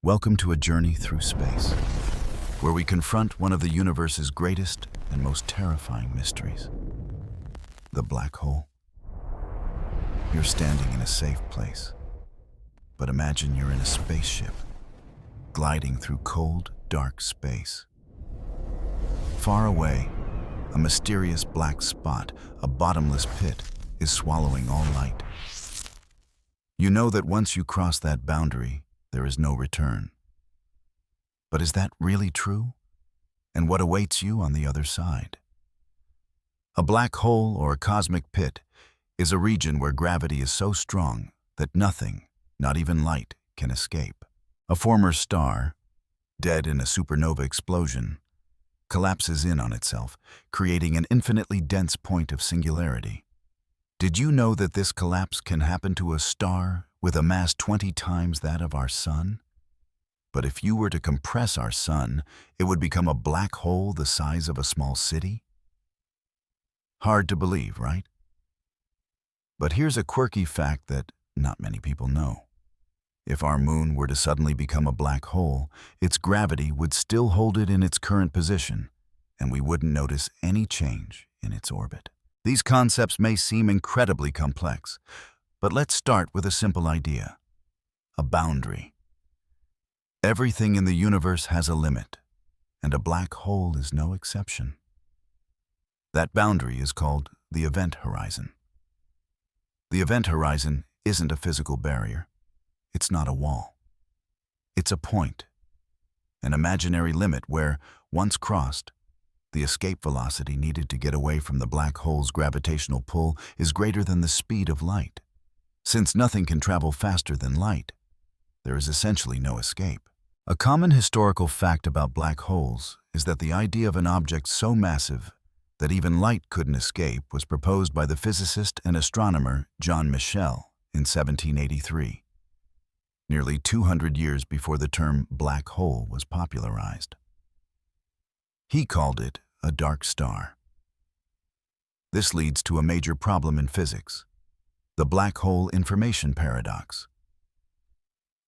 Welcome to a journey through space, where we confront one of the universe's greatest and most terrifying mysteries, the black hole. You're standing in a safe place, but imagine you're in a spaceship, gliding through cold, dark space. Far away, a mysterious black spot, a bottomless pit, is swallowing all light. You know that once you cross that boundary, there is no return. But is that really true? And what awaits you on the other side? A black hole or a cosmic pit is a region where gravity is so strong that nothing, not even light, can escape. A former star, dead in a supernova explosion, collapses in on itself, creating an infinitely dense point of singularity. Did you know that this collapse can happen to a star with a mass 20 times that of our Sun? But if you were to compress our Sun, it would become a black hole the size of a small city? Hard to believe, right? But here's a quirky fact that not many people know. If our moon were to suddenly become a black hole, its gravity would still hold it in its current position, and we wouldn't notice any change in its orbit. These concepts may seem incredibly complex, but let's start with a simple idea: a boundary. Everything in the universe has a limit, and a black hole is no exception. That boundary is called the event horizon. The event horizon isn't a physical barrier. It's not a wall. It's a point, an imaginary limit where, once crossed, the escape velocity needed to get away from the black hole's gravitational pull is greater than the speed of light. Since nothing can travel faster than light, there is essentially no escape. A common historical fact about black holes is that the idea of an object so massive that even light couldn't escape was proposed by the physicist and astronomer John Michel in 1783, nearly 200 years before the term black hole was popularized. He called it a dark star. This leads to a major problem in physics: the black hole information paradox.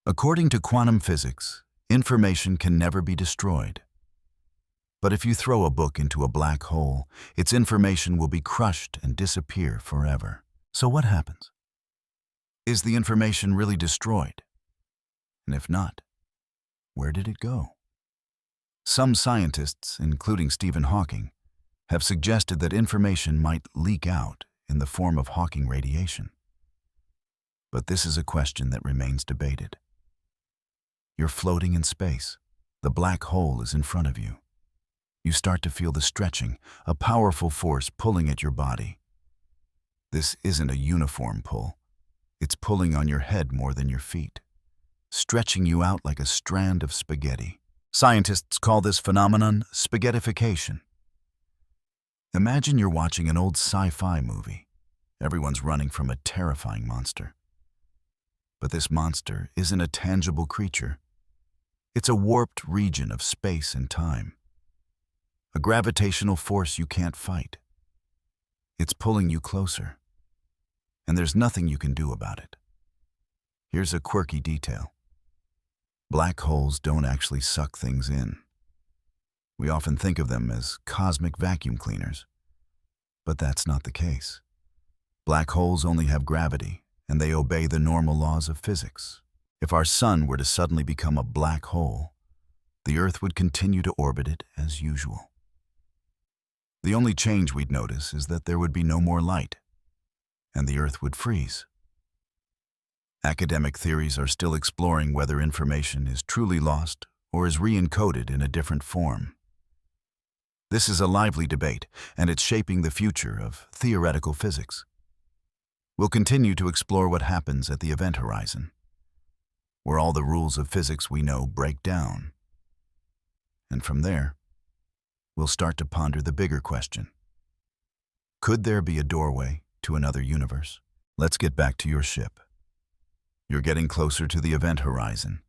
According to quantum physics, information can never be destroyed. But if you throw a book into a black hole, its information will be crushed and disappear forever. So what happens? Is the information really destroyed? And if not, where did it go? Some scientists, including Stephen Hawking, have suggested that information might leak out in the form of Hawking radiation. But this is a question that remains debated. You're floating in space. The black hole is in front of you. You start to feel the stretching, a powerful force pulling at your body. This isn't a uniform pull. It's pulling on your head more than your feet, stretching you out like a strand of spaghetti. Scientists call this phenomenon spaghettification. Imagine you're watching an old sci-fi movie. Everyone's running from a terrifying monster. But this monster isn't a tangible creature. It's a warped region of space and time, a gravitational force you can't fight. It's pulling you closer, and there's nothing you can do about it. Here's a quirky detail. Black holes don't actually suck things in. We often think of them as cosmic vacuum cleaners, but that's not the case. Black holes only have gravity, and they obey the normal laws of physics. If our sun were to suddenly become a black hole, the Earth would continue to orbit it as usual. The only change we'd notice is that there would be no more light, and the Earth would freeze. Academic theories are still exploring whether information is truly lost or is re-encoded in a different form. This is a lively debate, and it's shaping the future of theoretical physics. We'll continue to explore what happens at the event horizon, where all the rules of physics we know break down. And from there, we'll start to ponder the bigger question: could there be a doorway to another universe? Let's get back to your ship. You're getting closer to the event horizon,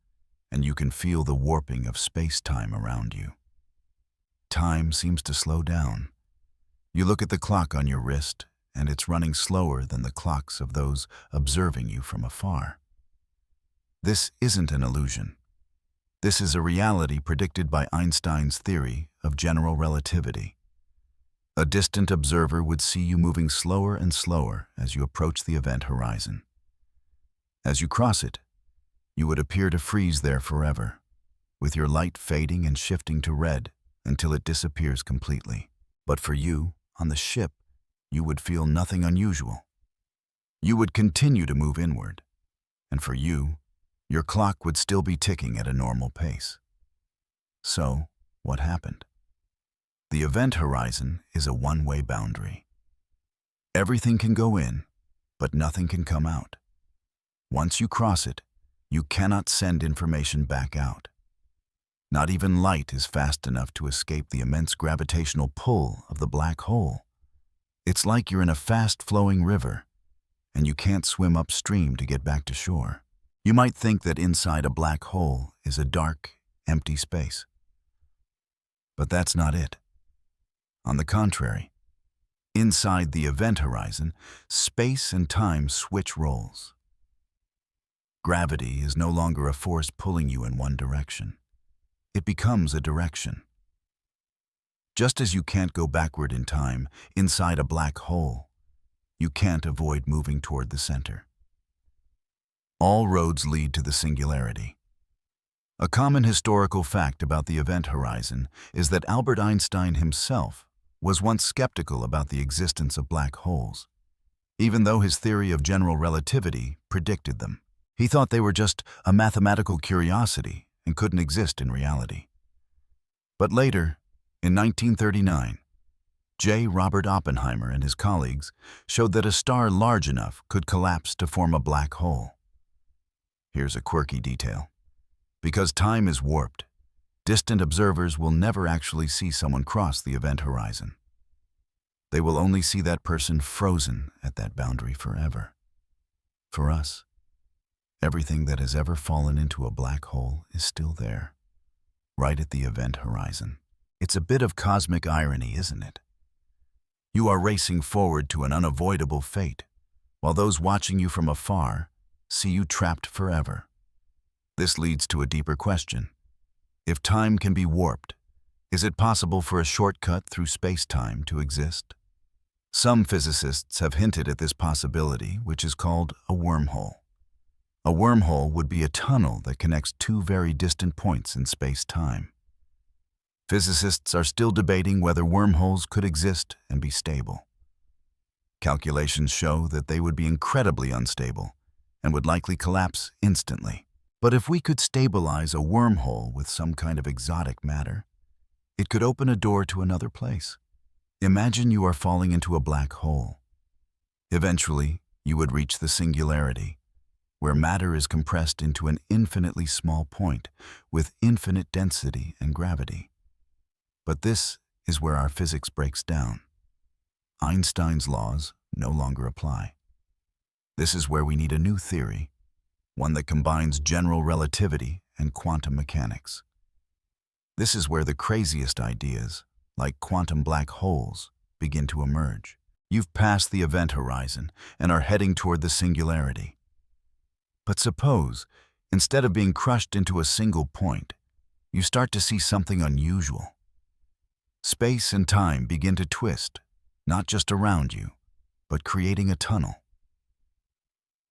and you can feel the warping of space-time around you. Time seems to slow down. You look at the clock on your wrist, and it's running slower than the clocks of those observing you from afar. This isn't an illusion. This is a reality predicted by Einstein's theory of general relativity. A distant observer would see you moving slower and slower as you approach the event horizon. As you cross it, you would appear to freeze there forever, with your light fading and shifting to red until it disappears completely. But for you, on the ship, you would feel nothing unusual. You would continue to move inward, and for you, your clock would still be ticking at a normal pace. So, what happened? The event horizon is a one-way boundary. Everything can go in, but nothing can come out. Once you cross it, you cannot send information back out. Not even light is fast enough to escape the immense gravitational pull of the black hole. It's like you're in a fast-flowing river, and you can't swim upstream to get back to shore. You might think that inside a black hole is a dark, empty space. But that's not it. On the contrary, inside the event horizon, space and time switch roles. Gravity is no longer a force pulling you in one direction. It becomes a direction. Just as you can't go backward in time inside a black hole, you can't avoid moving toward the center. All roads lead to the singularity. A common historical fact about the event horizon is that Albert Einstein himself was once skeptical about the existence of black holes, even though his theory of general relativity predicted them. He thought they were just a mathematical curiosity and couldn't exist in reality. But later, in 1939, J. Robert Oppenheimer and his colleagues showed that a star large enough could collapse to form a black hole. Here's a quirky detail. Because time is warped, distant observers will never actually see someone cross the event horizon. They will only see that person frozen at that boundary forever. For us, everything that has ever fallen into a black hole is still there, right at the event horizon. It's a bit of cosmic irony, isn't it? You are racing forward to an unavoidable fate, while those watching you from afar see you trapped forever. This leads to a deeper question. If time can be warped, is it possible for a shortcut through space-time to exist? Some physicists have hinted at this possibility, which is called a wormhole. A wormhole would be a tunnel that connects two very distant points in space-time. Physicists are still debating whether wormholes could exist and be stable. Calculations show that they would be incredibly unstable and would likely collapse instantly. But if we could stabilize a wormhole with some kind of exotic matter, it could open a door to another place. Imagine you are falling into a black hole. Eventually, you would reach the singularity, where matter is compressed into an infinitely small point with infinite density and gravity. But this is where our physics breaks down. Einstein's laws no longer apply. This is where we need a new theory, one that combines general relativity and quantum mechanics. This is where the craziest ideas, like quantum black holes, begin to emerge. You've passed the event horizon and are heading toward the singularity. But suppose, instead of being crushed into a single point, you start to see something unusual. Space and time begin to twist, not just around you, but creating a tunnel.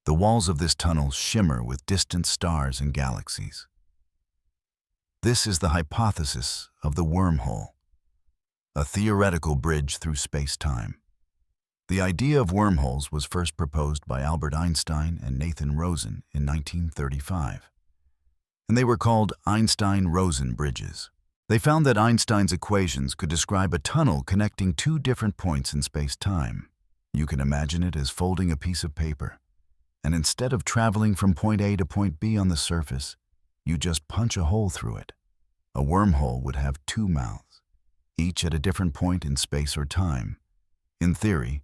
The walls of this tunnel shimmer with distant stars and galaxies. This is the hypothesis of the wormhole, a theoretical bridge through space-time. The idea of wormholes was first proposed by Albert Einstein and Nathan Rosen in 1935, and they were called Einstein-Rosen bridges. They found that Einstein's equations could describe a tunnel connecting two different points in space-time. You can imagine it as folding a piece of paper, and instead of traveling from point A to point B on the surface, you just punch a hole through it. A wormhole would have two mouths, each at a different point in space or time. In theory,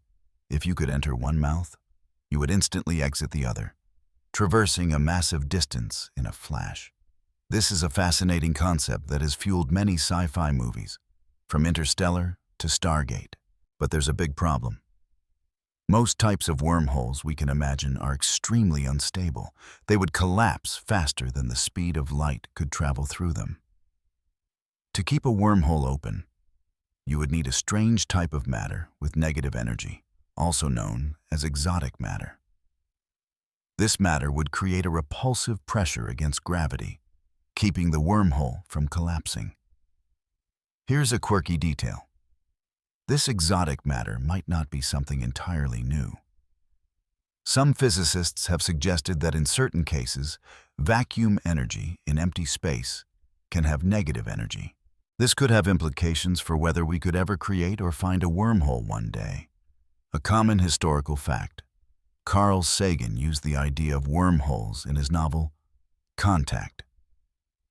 if you could enter one mouth, you would instantly exit the other, traversing a massive distance in a flash. This is a fascinating concept that has fueled many sci-fi movies, from Interstellar to Stargate. But there's a big problem. Most types of wormholes we can imagine are extremely unstable. They would collapse faster than the speed of light could travel through them. To keep a wormhole open, you would need a strange type of matter with negative energy, also known as exotic matter. This matter would create a repulsive pressure against gravity, keeping the wormhole from collapsing. Here's a quirky detail. This exotic matter might not be something entirely new. Some physicists have suggested that in certain cases, vacuum energy in empty space can have negative energy. This could have implications for whether we could ever create or find a wormhole one day. A common historical fact. Carl Sagan used the idea of wormholes in his novel, Contact.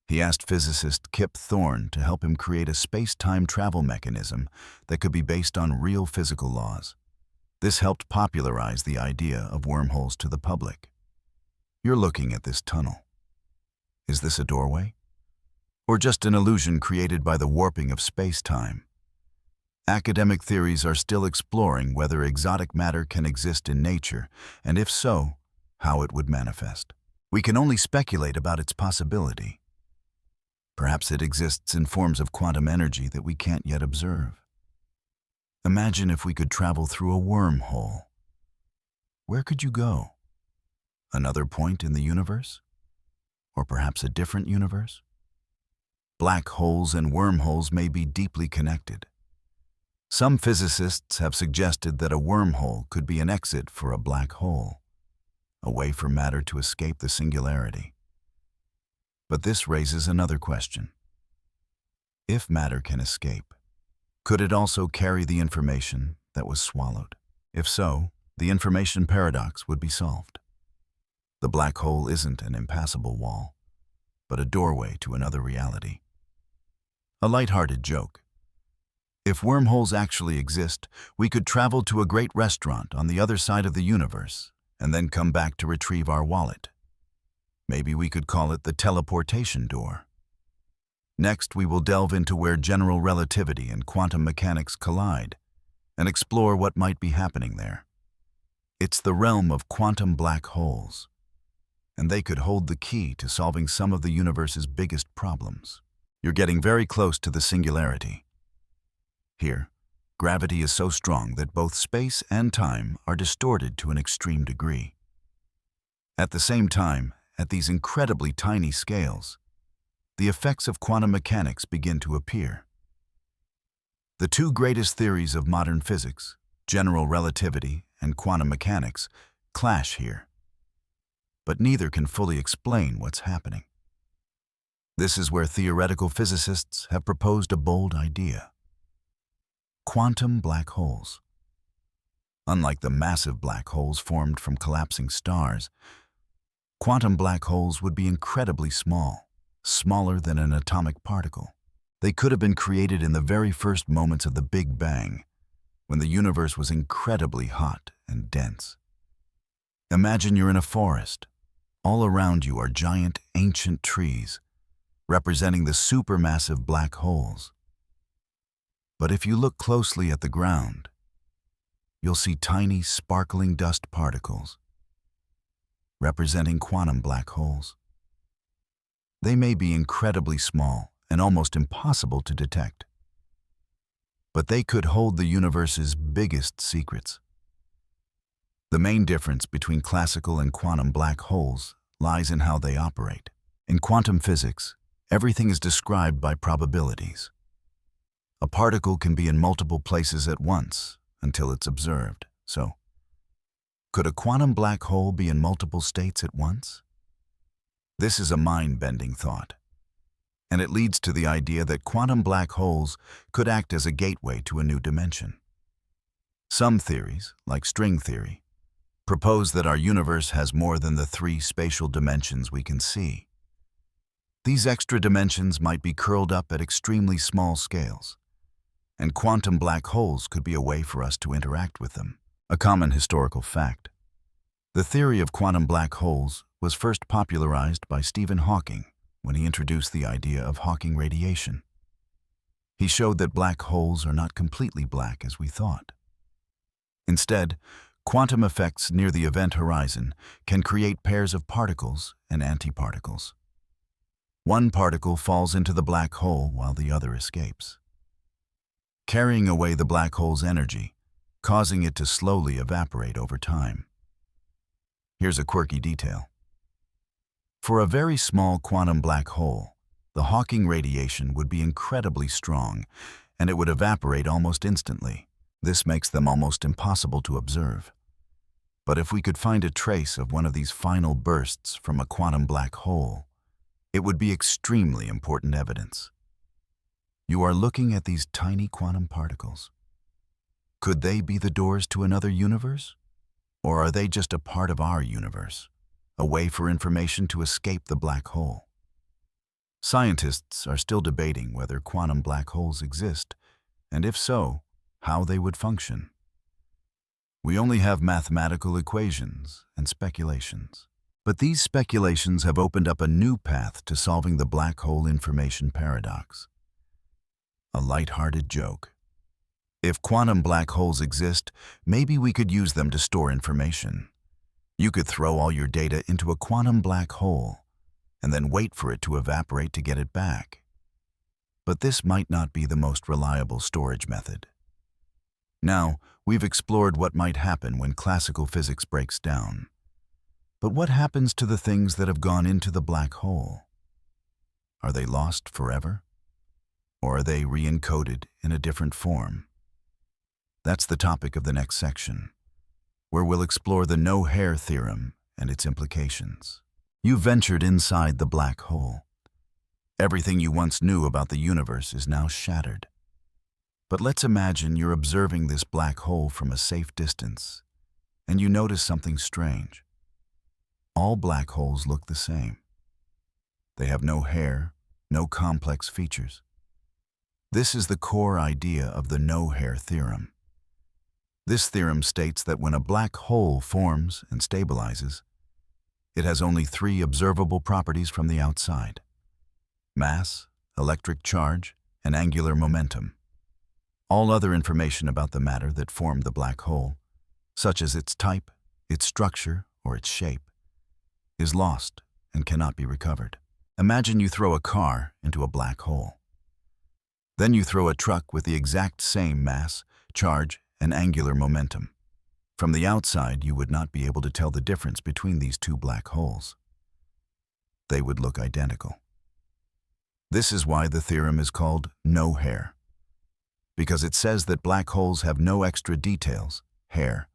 He asked physicist Kip Thorne to help him create a space-time travel mechanism that could be based on real physical laws. This helped popularize the idea of wormholes to the public. You're looking at this tunnel. Is this a doorway? Or just an illusion created by the warping of space-time? Academic theories are still exploring whether exotic matter can exist in nature, and if so, how it would manifest. We can only speculate about its possibility. Perhaps it exists in forms of quantum energy that we can't yet observe. Imagine if we could travel through a wormhole. Where could you go? Another point in the universe? Or perhaps a different universe? Black holes and wormholes may be deeply connected. Some physicists have suggested that a wormhole could be an exit for a black hole, a way for matter to escape the singularity. But this raises another question. If matter can escape, could it also carry the information that was swallowed? If so, the information paradox would be solved. The black hole isn't an impassable wall, but a doorway to another reality. A lighthearted joke. If wormholes actually exist, we could travel to a great restaurant on the other side of the universe and then come back to retrieve our wallet. Maybe we could call it the teleportation door. Next, we will delve into where general relativity and quantum mechanics collide and explore what might be happening there. It's the realm of quantum black holes, and they could hold the key to solving some of the universe's biggest problems. You're getting very close to the singularity. Here, gravity is so strong that both space and time are distorted to an extreme degree. At the same time, at these incredibly tiny scales, the effects of quantum mechanics begin to appear. The two greatest theories of modern physics, general relativity and quantum mechanics, clash here. But neither can fully explain what's happening. This is where theoretical physicists have proposed a bold idea. Quantum black holes. Unlike the massive black holes formed from collapsing stars, quantum black holes would be incredibly small, smaller than an atomic particle. They could have been created in the very first moments of the Big Bang, when the universe was incredibly hot and dense. Imagine you're in a forest. All around you are giant, ancient trees, representing the supermassive black holes. But if you look closely at the ground, you'll see tiny, sparkling dust particles, representing quantum black holes. They may be incredibly small and almost impossible to detect, but they could hold the universe's biggest secrets. The main difference between classical and quantum black holes lies in how they operate. In quantum physics, everything is described by probabilities. A particle can be in multiple places at once until it's observed. So, could a quantum black hole be in multiple states at once? This is a mind-bending thought, and it leads to the idea that quantum black holes could act as a gateway to a new dimension. Some theories, like string theory, propose that our universe has more than the 3 spatial dimensions we can see. These extra dimensions might be curled up at extremely small scales, and quantum black holes could be a way for us to interact with them. A common historical fact. The theory of quantum black holes was first popularized by Stephen Hawking when he introduced the idea of Hawking radiation. He showed that black holes are not completely black as we thought. Instead, Quantum effects near the event horizon can create pairs of particles and antiparticles. One particle falls into the black hole while the other escapes, carrying away the black hole's energy, causing it to slowly evaporate over time. Here's a quirky detail. For a very small quantum black hole, the Hawking radiation would be incredibly strong, and it would evaporate almost instantly. This makes them almost impossible to observe. But if we could find a trace of one of these final bursts from a quantum black hole, it would be extremely important evidence. You are looking at these tiny quantum particles. Could they be the doors to another universe? Or are they just a part of our universe, a way for information to escape the black hole? Scientists are still debating whether quantum black holes exist, and if so, how they would function. We only have mathematical equations and speculations. But these speculations have opened up a new path to solving the black hole information paradox. A light-hearted joke. If quantum black holes exist, maybe we could use them to store information. You could throw all your data into a quantum black hole and then wait for it to evaporate to get it back. But this might not be the most reliable storage method. Now, we've explored what might happen when classical physics breaks down. But what happens to the things that have gone into the black hole? Are they lost forever? Or are they re-encoded in a different form? That's the topic of the next section, where we'll explore the no-hair theorem and its implications. You've ventured inside the black hole. Everything you once knew about the universe is now shattered. But let's imagine you're observing this black hole from a safe distance, and you notice something strange. All black holes look the same. They have no hair, no complex features. This is the core idea of the no-hair theorem. This theorem states that when a black hole forms and stabilizes, it has only three observable properties from the outside: mass, electric charge, and angular momentum. All other information about the matter that formed the black hole, such as its type, its structure, or its shape, is lost and cannot be recovered. Imagine you throw a car into a black hole. Then you throw a truck with the exact same mass, charge, and angular momentum. From the outside, you would not be able to tell the difference between these two black holes. They would look identical. This is why the theorem is called no-hair, because it says that black holes have no extra details, hair,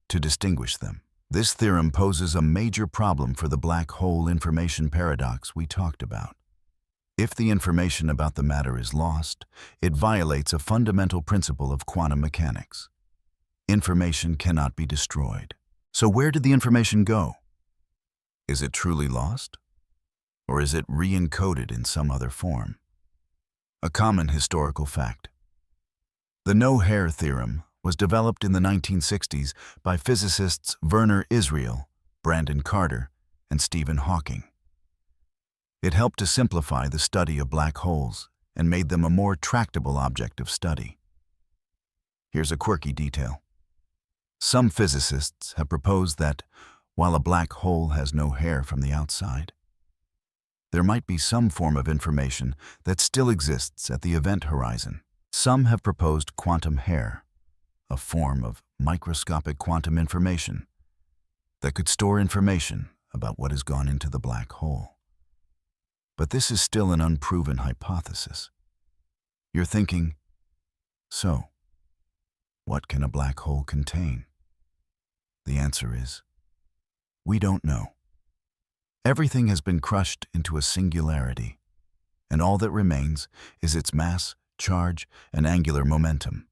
to distinguish them. This theorem poses a major problem for the black hole information paradox we talked about. If the information about the matter is lost, it violates a fundamental principle of quantum mechanics. Information cannot be destroyed. So where did the information go? Is it truly lost? Or is it re-encoded in some other form? A common historical fact. The no-hair theorem was developed in the 1960s by physicists Werner Israel, Brandon Carter, and Stephen Hawking. It helped to simplify the study of black holes and made them a more tractable object of study. Here's a quirky detail. Some physicists have proposed that, while a black hole has no hair from the outside, there might be some form of information that still exists at the event horizon. Some have proposed quantum hair, a form of microscopic quantum information that could store information about what has gone into the black hole. But this is still an unproven hypothesis. You're thinking, so, what can a black hole contain? The answer is, we don't know. Everything has been crushed into a singularity, and all that remains is its mass, charge, and angular momentum.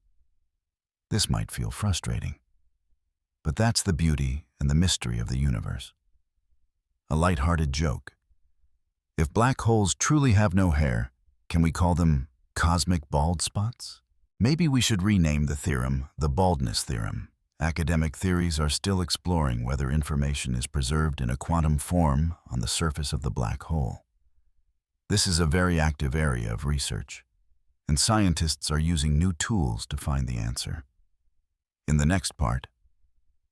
This might feel frustrating, but that's the beauty and the mystery of the universe. A light-hearted joke. If black holes truly have no hair, can we call them cosmic bald spots? Maybe we should rename the theorem the baldness theorem. Academic theories are still exploring whether information is preserved in a quantum form on the surface of the black hole. This is a very active area of research, and scientists are using new tools to find the answer. In the next part,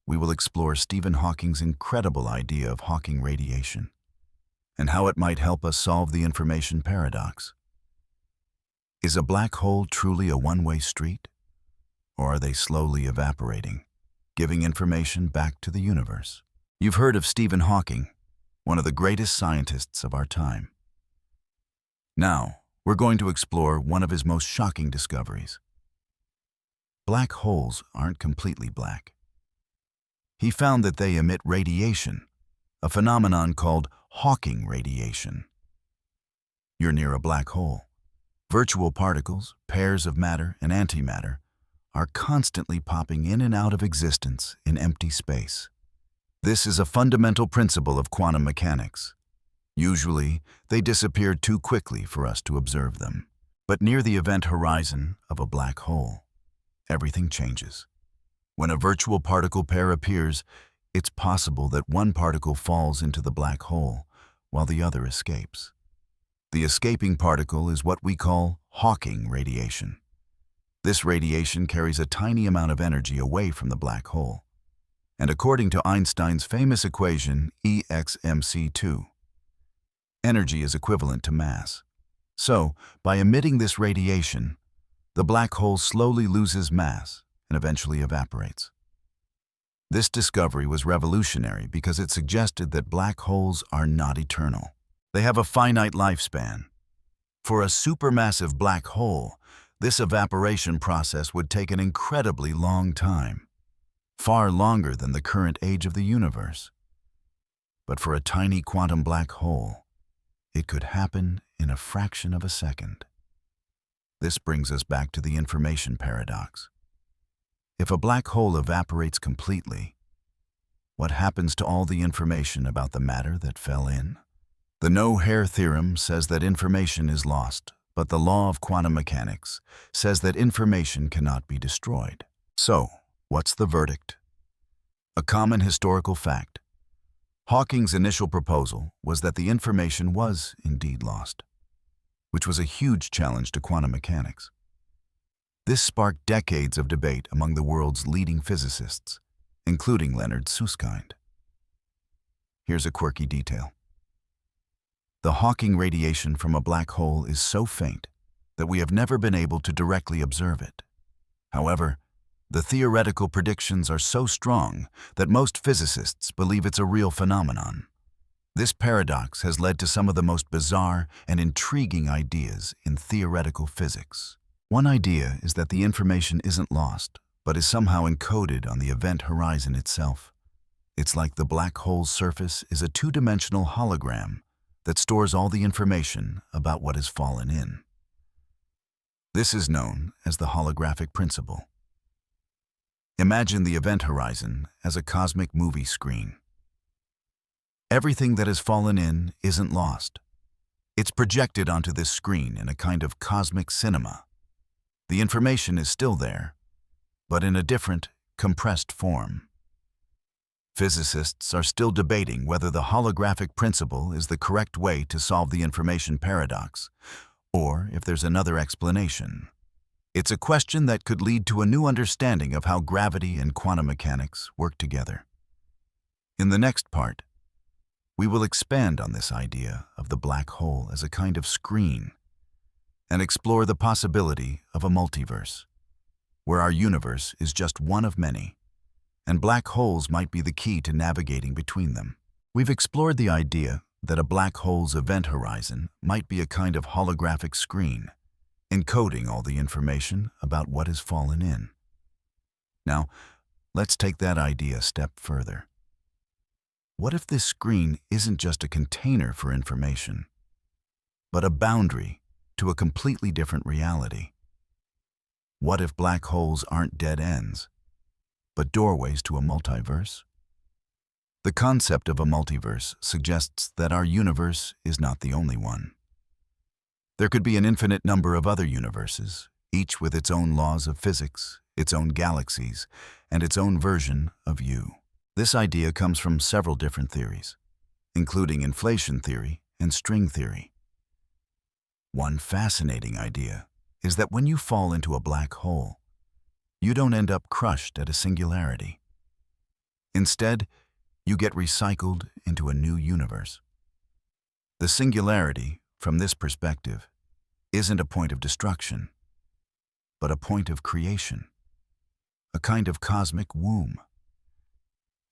we will explore Stephen Hawking's incredible idea of Hawking radiation and how it might help us solve the information paradox. Is a black hole truly a one-way street, or are they slowly evaporating, giving information back to the universe? You've heard of Stephen Hawking, one of the greatest scientists of our time. Now, we're going to explore one of his most shocking discoveries. Black holes aren't completely black. He found that they emit radiation, a phenomenon called Hawking radiation. You're near a black hole. Virtual particles, pairs of matter and antimatter, are constantly popping in and out of existence in empty space. This is a fundamental principle of quantum mechanics. Usually, they disappear too quickly for us to observe them. But near the event horizon of a black hole, everything changes. When a virtual particle pair appears, it's possible that one particle falls into the black hole while the other escapes. The escaping particle is what we call Hawking radiation. This radiation carries a tiny amount of energy away from the black hole. And according to Einstein's famous equation, E=mc², energy is equivalent to mass. So, by emitting this radiation, the black hole slowly loses mass and eventually evaporates. This discovery was revolutionary because it suggested that black holes are not eternal. They have a finite lifespan. For a supermassive black hole, this evaporation process would take an incredibly long time, far longer than the current age of the universe. But for a tiny quantum black hole, it could happen in a fraction of a second. This brings us back to the information paradox. If a black hole evaporates completely, what happens to all the information about the matter that fell in? The no-hair theorem says that information is lost, but the law of quantum mechanics says that information cannot be destroyed. So, what's the verdict? A common historical fact. Hawking's initial proposal was that the information was indeed lost, which was a huge challenge to quantum mechanics. This sparked decades of debate among the world's leading physicists, including Leonard Susskind. Here's a quirky detail. The Hawking radiation from a black hole is so faint that we have never been able to directly observe it. However, the theoretical predictions are so strong that most physicists believe it's a real phenomenon. This paradox has led to some of the most bizarre and intriguing ideas in theoretical physics. One idea is that the information isn't lost, but is somehow encoded on the event horizon itself. It's like the black hole's surface is a two-dimensional hologram that stores all the information about what has fallen in. This is known as the holographic principle. Imagine the event horizon as a cosmic movie screen. Everything that has fallen in isn't lost. It's projected onto this screen in a kind of cosmic cinema. The information is still there, but in a different, compressed form. Physicists are still debating whether the holographic principle is the correct way to solve the information paradox, or if there's another explanation. It's a question that could lead to a new understanding of how gravity and quantum mechanics work together. In the next part, we will expand on this idea of the black hole as a kind of screen and explore the possibility of a multiverse, where our universe is just one of many, and black holes might be the key to navigating between them. We've explored the idea that a black hole's event horizon might be a kind of holographic screen, encoding all the information about what has fallen in. Now, let's take that idea a step further. What if this screen isn't just a container for information, but a boundary to a completely different reality? What if black holes aren't dead ends, but doorways to a multiverse? The concept of a multiverse suggests that our universe is not the only one. There could be an infinite number of other universes, each with its own laws of physics, its own galaxies, and its own version of you. This idea comes from several different theories, including inflation theory and string theory. One fascinating idea is that when you fall into a black hole, you don't end up crushed at a singularity. Instead, you get recycled into a new universe. The singularity, from this perspective, isn't a point of destruction, but a point of creation, a kind of cosmic womb.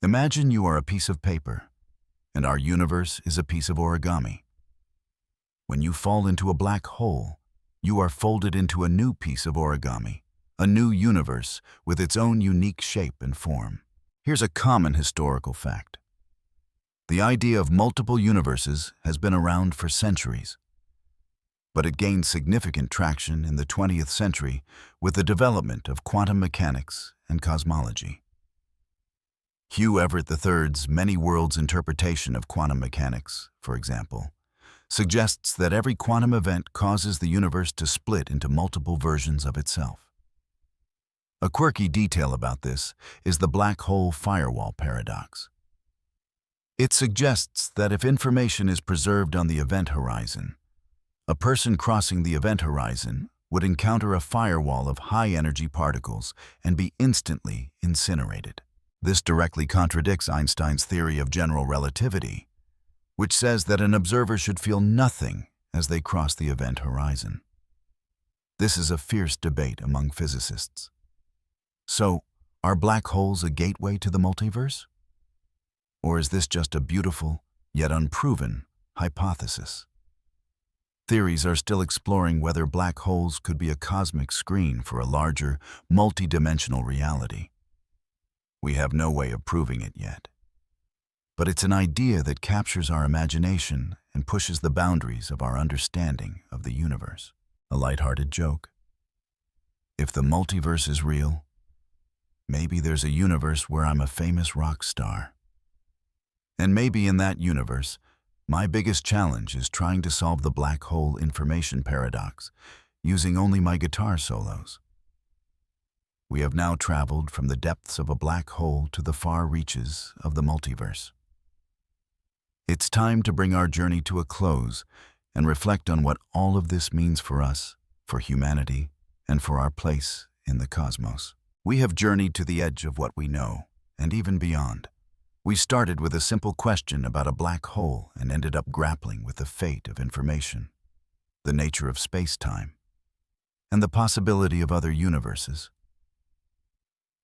Imagine you are a piece of paper, and our universe is a piece of origami. When you fall into a black hole, you are folded into a new piece of origami, a new universe with its own unique shape and form. Here's a common historical fact. The idea of multiple universes has been around for centuries, but it gained significant traction in the 20th century with the development of quantum mechanics and cosmology. Hugh Everett III's many worlds interpretation of quantum mechanics, for example, suggests that every quantum event causes the universe to split into multiple versions of itself. A quirky detail about this is the black hole firewall paradox. It suggests that if information is preserved on the event horizon, a person crossing the event horizon would encounter a firewall of high-energy particles and be instantly incinerated. This directly contradicts Einstein's theory of general relativity, which says that an observer should feel nothing as they cross the event horizon. This is a fierce debate among physicists. So, are black holes a gateway to the multiverse? Or is this just a beautiful, yet unproven, hypothesis? Theories are still exploring whether black holes could be a cosmic screen for a larger, multidimensional reality. We have no way of proving it yet. But it's an idea that captures our imagination and pushes the boundaries of our understanding of the universe. A lighthearted joke. If the multiverse is real, maybe there's a universe where I'm a famous rock star. And maybe in that universe, my biggest challenge is trying to solve the black hole information paradox using only my guitar solos. We have now traveled from the depths of a black hole to the far reaches of the multiverse. It's time to bring our journey to a close and reflect on what all of this means for us, for humanity, and for our place in the cosmos. We have journeyed to the edge of what we know, and even beyond. We started with a simple question about a black hole and ended up grappling with the fate of information, the nature of space-time, and the possibility of other universes.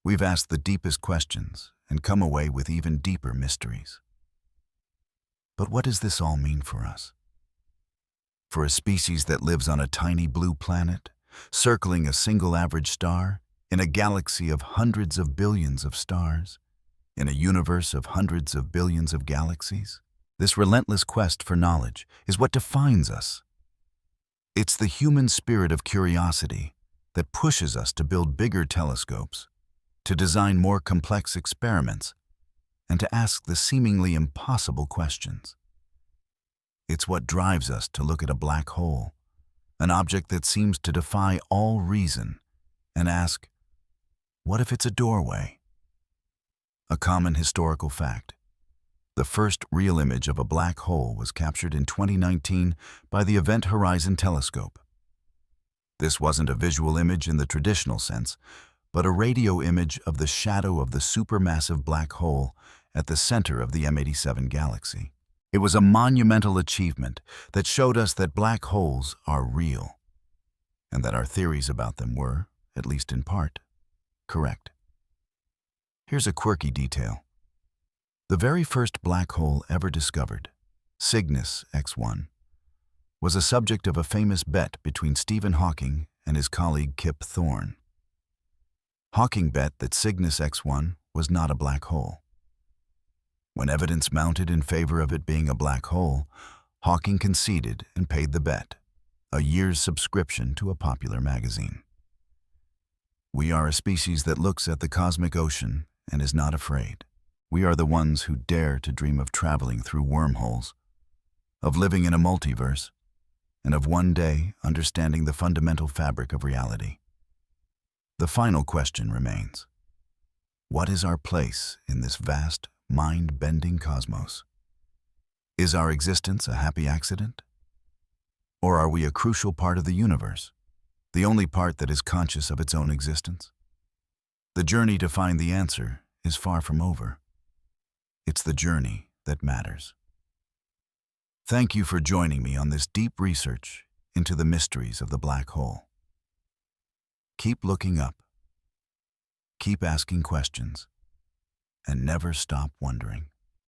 We've asked the deepest questions and come away with even deeper mysteries. But what does this all mean for us? For a species that lives on a tiny blue planet, circling a single average star, in a galaxy of hundreds of billions of stars, in a universe of hundreds of billions of galaxies, this relentless quest for knowledge is what defines us. It's the human spirit of curiosity that pushes us to build bigger telescopes, to design more complex experiments, and to ask the seemingly impossible questions. It's what drives us to look at a black hole, an object that seems to defy all reason, and ask, what if it's a doorway? A common historical fact. The first real image of a black hole was captured in 2019 by the Event Horizon Telescope. This wasn't a visual image in the traditional sense, but a radio image of the shadow of the supermassive black hole at the center of the M87 galaxy. It was a monumental achievement that showed us that black holes are real, and that our theories about them were, at least in part, correct. Here's a quirky detail. The very first black hole ever discovered, Cygnus X1, was a subject of a famous bet between Stephen Hawking and his colleague Kip Thorne. Hawking bet that Cygnus X1 was not a black hole. When evidence mounted in favor of it being a black hole, Hawking conceded and paid the bet, a year's subscription to a popular magazine. We are a species that looks at the cosmic ocean and is not afraid. We are the ones who dare to dream of traveling through wormholes, of living in a multiverse, and of one day understanding the fundamental fabric of reality. The final question remains: what is our place in this vast, mind-bending cosmos? Is our existence a happy accident? Or are we a crucial part of the universe, the only part that is conscious of its own existence? The journey to find the answer is far from over. It's the journey that matters. Thank you for joining me on this deep research into the mysteries of the black hole. Keep looking up, keep asking questions, and never stop wondering.